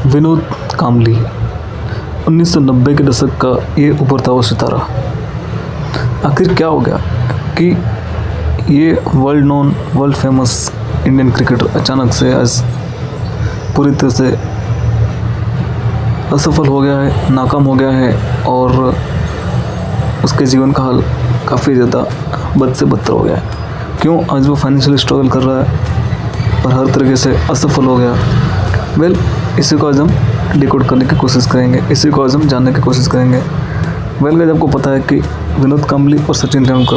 विनोद कांबली 1990 के दशक का ये उभरता हुआ सितारा। आखिर क्या हो गया कि ये वर्ल्ड फेमस इंडियन क्रिकेटर अचानक से आज पूरी तरह से असफल हो गया है, नाकाम हो गया है और उसके जीवन का हाल काफ़ी ज़्यादा बद से बदतर हो गया है। क्यों? आज वो फाइनेंशियल स्ट्रगल कर रहा है और हर तरीके से असफल हो गया। इसी को आज हम डिकोड करने की कोशिश करेंगे, इसी को आज हम जानने की कोशिश करेंगे। गाइस, आपको पता है कि विनोद कांबली और सचिन तेंदुलकर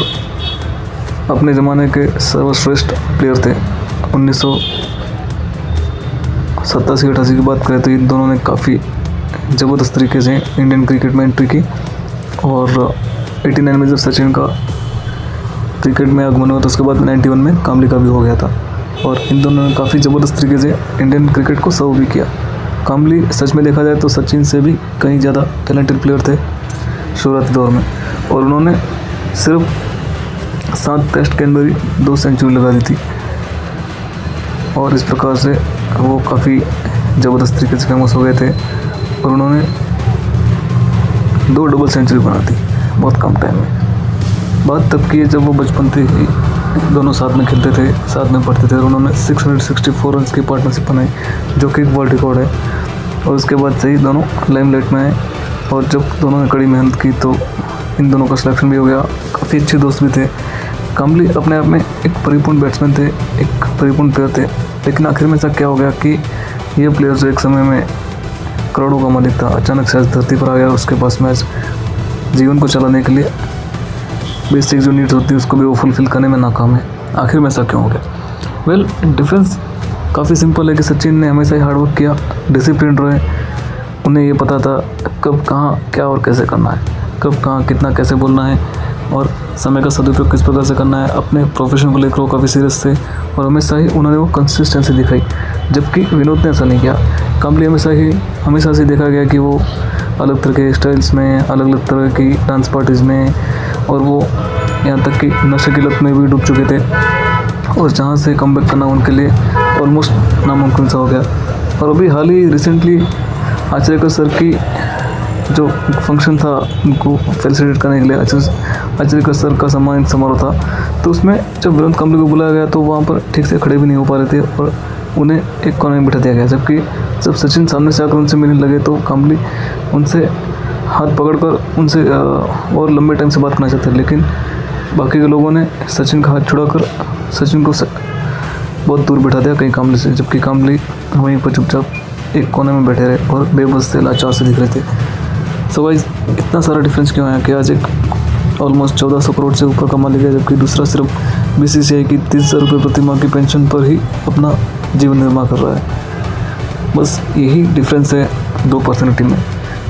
अपने ज़माने के सर्वश्रेष्ठ प्लेयर थे। 1987-88 की बात करें तो इन दोनों ने काफ़ी ज़बरदस्त तरीके से इंडियन क्रिकेट में एंट्री की और 89 में जब सचिन का क्रिकेट में आगमन हुआ तो उसके बाद 91 में कांबली का भी हो गया था और इन दोनों ने काफ़ी ज़बरदस्त तरीके से इंडियन क्रिकेट को सर्व भी किया। कांबली सच में देखा जाए तो सचिन से भी कहीं ज़्यादा टैलेंटेड प्लेयर थे शुरुआती दौर में और उन्होंने सिर्फ 7 टेस्ट के अंदर ही 2 सेंचुरी लगा दी थी और इस प्रकार से वो काफ़ी ज़बरदस्त तरीके से फेमस हो गए थे और उन्होंने 2 डबल सेंचुरी बना दी बहुत कम टाइम में। बात तब की है जब वो बचपन थे ही दोनों साथ में खेलते थे, साथ में पढ़ते थे और उन्होंने 664 रन की पार्टनरशिप बनाई जो कि एक वर्ल्ड रिकॉर्ड है और उसके बाद से ही दोनों लाइमलाइट में आए और जब दोनों ने कड़ी मेहनत की तो इन दोनों का सिलेक्शन भी हो गया। काफ़ी अच्छे दोस्त भी थे। कांबली अपने आप में एक परिपूर्ण बैट्समैन थे, एक परिपूर्ण प्लेयर थे, लेकिन आखिर में ऐसा क्या हो गया कि ये प्लेयर जो एक समय में करोड़ों का मालिक था अचानक से आज धरती पर आ गया। उसके पास मैच जीवन को चलाने के लिए बेसिक जो नीड्स होती है उसको भी वो फुलफिल करने में नाकाम है। आखिर में ऐसा क्यों हो गया? डिफरेंस काफ़ी सिंपल है कि सचिन ने हमेशा ही हार्डवर्क किया, डिसिप्लिन रहे, उन्हें ये पता था कब कहाँ क्या और कैसे करना है, कब कहाँ कितना कैसे बोलना है और समय का सदुपयोग किस प्रकार से करना है। अपने प्रोफेशन को लेकर वो काफ़ी सीरियस थे और हमेशा ही उन्होंने वो कंसिस्टेंसी दिखाई, जबकि विनोद ने ऐसा नहीं किया। कांबली हमेशा से देखा गया कि वो अलग तरह के स्टाइल्स में, अलग अलग तरह की डांस पार्टीज़ में और वो यहाँ तक कि नशे की लत में भी डूब चुके थे और जहाँ से कमबैक करना उनके लिए ऑलमोस्ट नामुमकिन सा हो गया। और अभी हाल ही रिसेंटली आचरेकर सर की जो एक फंक्शन था उनको फेलिसिटेट करने के लिए आचरेकर सर का सम्मानित समारोह था, तो उसमें जब विनोद कांबली को बुलाया गया तो वहाँ पर ठीक से खड़े भी नहीं हो पा रहे थे और उन्हें एक कोने में बिठा दिया गया। जबकि जब सचिन सामने से आकर उनसे मिलने लगे तो कांबली उनसे हाथ पकड़कर उनसे और लंबे टाइम से बात करना चाहते, लेकिन बाकी के लोगों ने सचिन का हाथ छुड़ाकर सचिन को बहुत दूर बैठा दिया कहीं कांबली से, जबकि कांबली वहीं पर चुपचाप एक कोने में बैठे रहे और बेबस से लाचार से दिख रहे थे। सो गाइस, इतना सारा डिफरेंस क्यों है कि आज एक ऑलमोस्ट 1400 करोड़ से ऊपर का मालिक है, जबकि दूसरा सिर्फ BCCI की 30,000 रुपये प्रति माह की पेंशन पर ही अपना जीवन निर्वाह कर रहा है। बस यही डिफरेंस है 2 पर्सनैलिटी में।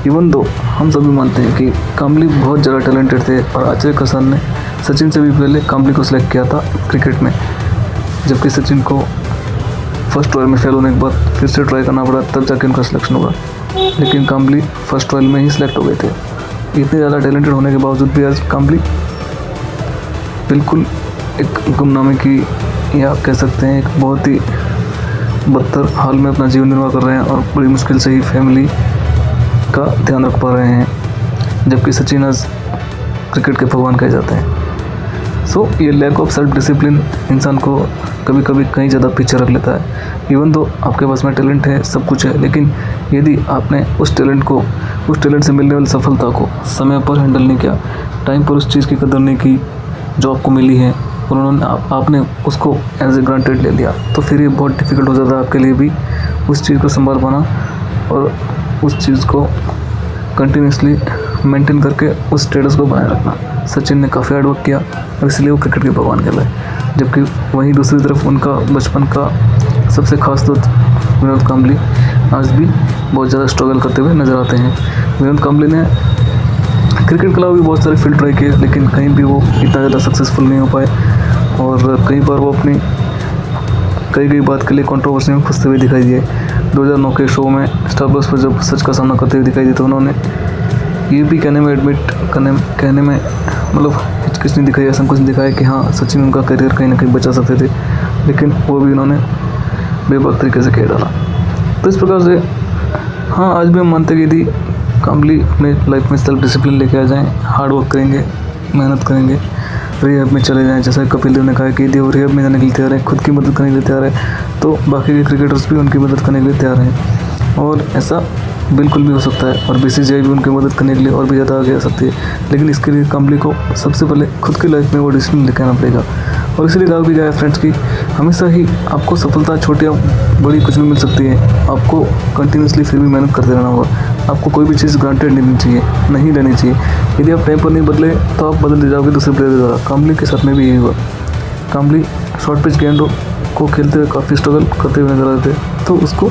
इवन दो हम सभी मानते हैं कि कांबली बहुत ज़्यादा टैलेंटेड थे और आचरेकर सर ने सचिन से भी पहले कांबली को सिलेक्ट किया था क्रिकेट में, जबकि सचिन को फर्स्ट ट्रायल में फेल होने के बाद फिर से ट्राई करना पड़ा, तब जाके उनका सिलेक्शन हुआ, लेकिन कांबली फर्स्ट ट्रायल में ही सिलेक्ट हो गए थे। इतने ज़्यादा टैलेंटेड होने के बावजूद भी आज कांबली बिल्कुल एक गुमनामी की या कह सकते हैं एक बहुत ही बदतर हाल में अपना जीवन निर्वाह कर रहे हैं और बड़ी मुश्किल से ही फैमिली का ध्यान रख पा रहे हैं, जबकि सचिन आज क्रिकेट के भगवान कहे जाते हैं। सो ये लैक ऑफ सेल्फ डिसिप्लिन इंसान को कभी कभी कहीं ज़्यादा पीछे रख लेता है। इवन तो आपके पास में टैलेंट है, सब कुछ है, लेकिन यदि आपने उस टैलेंट से मिलने वाली सफलता को समय पर हैंडल नहीं किया, टाइम पर उस चीज़ की कदर नहीं की जो आपको मिली है और आपने उसको एज ए ग्रांटेड ले लिया, तो फिर ये बहुत डिफ़िकल्ट हो जाता है आपके लिए भी उस चीज़ को संभाल पाना और उस चीज़ को कंटिन्यूसली मेंटेन करके उस स्टेटस को बनाए रखना। सचिन ने काफ़ी हार्ड वर्क किया और इसलिए वो क्रिकेट के भगवान कहलाए, जबकि वहीं दूसरी तरफ उनका बचपन का सबसे खास दोस्त विनोद कांबली आज भी बहुत ज़्यादा स्ट्रगल करते हुए नज़र आते हैं। विनोद कांबली ने क्रिकेट के अलावा भी बहुत सारे फील्ड ट्राई किए, लेकिन कहीं भी वो इतना ज़्यादा सक्सेसफुल नहीं हो पाए और कई बार वो अपनी कई बात के लिए कंट्रोवर्सी में फंसते हुए दिखाई दिए। 2009 के शो में स्टार प्लस पर जब सच का सामना करते हुए दिखाई दिए तो उन्होंने ये भी कहने में मतलब हिचकिच नहीं दिखाई, ऐसा कुछ नहीं दिखाया कि हाँ सचिन उनका करियर कहीं ना कहीं बचा सकते थे, लेकिन वो भी उन्होंने बेबाक तरीके से कह डाला। तो इस प्रकार से हाँ, आज भी हम मानते हैं कि यदि काम्बली अपने लाइफ में सेल्फ डिसिप्लिन लेके आ जाएँ, हार्ड वर्क करेंगे, मेहनत करेंगे, रिहैब में चले जाएँ, जैसा कपिल देव ने कहा कि यदि वो रिहैब में जाने के लिए तैयार है, खुद की मदद करने के लिए तैयार है, तो बाकी के क्रिकेटर्स भी उनकी मदद करने के लिए तैयार हैं। और ऐसा बिल्कुल भी हो सकता है और बीसीसीआई भी उनकी मदद करने के लिए और भी ज़्यादा आगे आ सकती है। लेकिन इसके लिए काम्बली को सबसे पहले खुद की लाइफ में वो डिसिप्लिन लेके आना पड़ेगा। और इसलिए कहा भी गया है फ्रेंड्स कि हमेशा ही आपको सफलता छोटी या बड़ी कुछ भी मिल सकती है, आपको कंटिन्यूसली फिर भी मेहनत करते रहना होगा। आपको कोई भी चीज़ ग्रांटेड नहीं लेनी चाहिए। यदि आप टाइम पर नहीं बदले तो आप बदल जाओगे दूसरे प्लेयर के द्वारा। काम्बली के साथ में भी यही हुआ। काम्बली शॉर्ट पिच गेंदों को खेलते हुए काफ़ी स्ट्रगल करते हुए नजर आते थे, तो उसको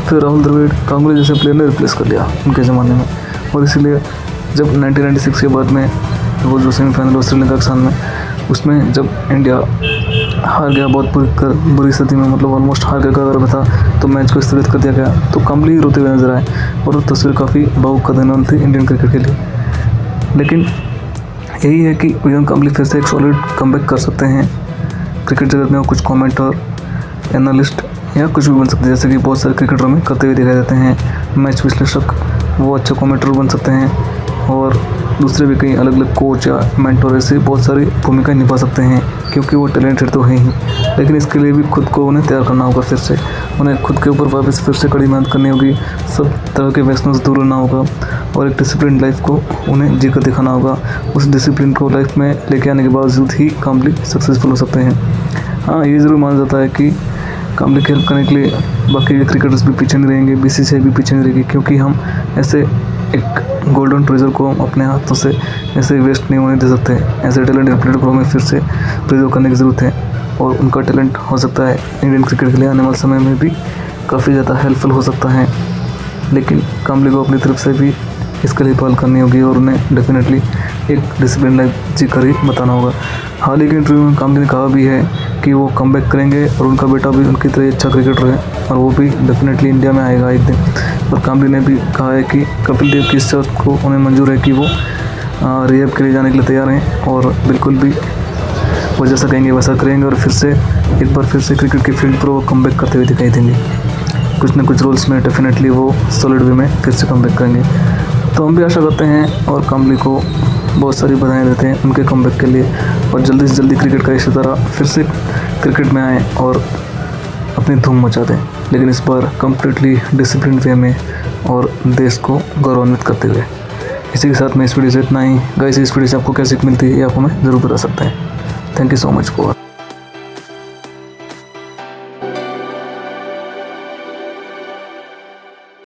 फिर राहुल द्रविड़, गांगुली जैसे प्लेयर ने रिप्लेस कर लिया उनके ज़माने में। और इसीलिए जब 1996 के बाद में वो जो सेमीफाइनल हुआ श्रीलंका के सामने, उसमें जब इंडिया हार गया बहुत बुरी स्थिति में, मतलब ऑलमोस्ट हार गया कगार था, तो मैच को स्थगित कर दिया गया, तो काम्बली रोते हुए नजर आए और वो तस्वीर काफ़ी भावुक कर देने वाली थी इंडियन क्रिकेट के लिए। लेकिन यही है कि विलियम काम्बली फिर से एक सॉलिड कमबैक कर सकते हैं। क्रिकेट जगत में वो कुछ कमेंटर, एनालिस्ट या कुछ भी बन सकते हैं, जैसे कि बहुत सारे क्रिकेटरों में करते हुए दिखाई देते हैं। मैच विश्लेषक, वो अच्छे कमेंटर बन सकते हैं और दूसरे भी कई अलग अलग कोच या मेंटर ऐसे बहुत सारी भूमिकाएं निभा सकते हैं, क्योंकि वो टैलेंटेड तो है ही। लेकिन इसके लिए भी खुद को उन्हें तैयार करना होगा, फिर से उन्हें खुद के ऊपर वापस फिर से कड़ी मेहनत करनी होगी, सब तरह के व्यसनों से दूर रहना होगा और एक डिसिप्लिन लाइफ को उन्हें जी कर दिखाना होगा। उस डिसिप्लिन को लाइफ में लेके आने के बावजूद ही काम्बली सक्सेसफुल हो सकते हैं। हाँ, ये ज़रूर माना जाता है कि काम्बली की हेल्प करने के लिए बाकी के क्रिकेटर्स भी पीछे नहीं रहेंगे, बीसीसीआई भी पीछे नहीं रहेगी, क्योंकि हम ऐसे एक गोल्डन ट्रेजर को हम अपने हाथों से ऐसे वेस्ट नहीं होने दे सकते। ऐसे टैलेंटेड प्लेयर को हमें फिर से प्रिजर्व करने की ज़रूरत है और उनका टैलेंट हो सकता है इंडियन क्रिकेट के लिए आने वाले समय में भी काफ़ी ज़्यादा हेल्पफुल हो सकता है। लेकिन काम्बली को अपनी तरफ से भी इसके लिए पहल करनी होगी और उन्हें डेफिनेटली एक डिसिप्लिन लाइफ जी कर ही बताना होगा। हाल ही के इंटरव्यू में काम्बली ने कहा भी है कि वो कमबैक करेंगे और उनका बेटा भी उनकी तरह अच्छा क्रिकेटर है और वो भी डेफिनेटली इंडिया में आएगा एक दिन। और काम्बली ने भी कहा है कि कपिल देव की इस शर्त को उन्हें मंजूर है कि वो रिहैब के लिए जाने के लिए तैयार हैं और बिल्कुल भी वो जैसा कहेंगे वैसा करेंगे और फिर से एक बार फिर से क्रिकेट के फील्ड पर वो कमबैक करते हुए दिखाई देंगे। कुछ ना कुछ रोल्स में डेफिनेटली वो सॉलिड वे में फिर से कमबैक करेंगे। तो हम भी आशा करते हैं और काम्बली को बहुत सारी बधाई देते हैं उनके कमबैक के लिए और जल्दी से जल्दी क्रिकेट का इसी तरह फिर से क्रिकेट में आएँ और अपनी धूम मचा दें, लेकिन इस बार कम्प्लीटली डिसिप्लिन वे में और देश को गौरवान्वित करते हुए। इसी के साथ में इस वीडियो से इतना ही। गाइस, इस वीडियो से आपको क्या सीख मिलती है ये आप हमें ज़रूर बता सकते हैं। Thank you so much for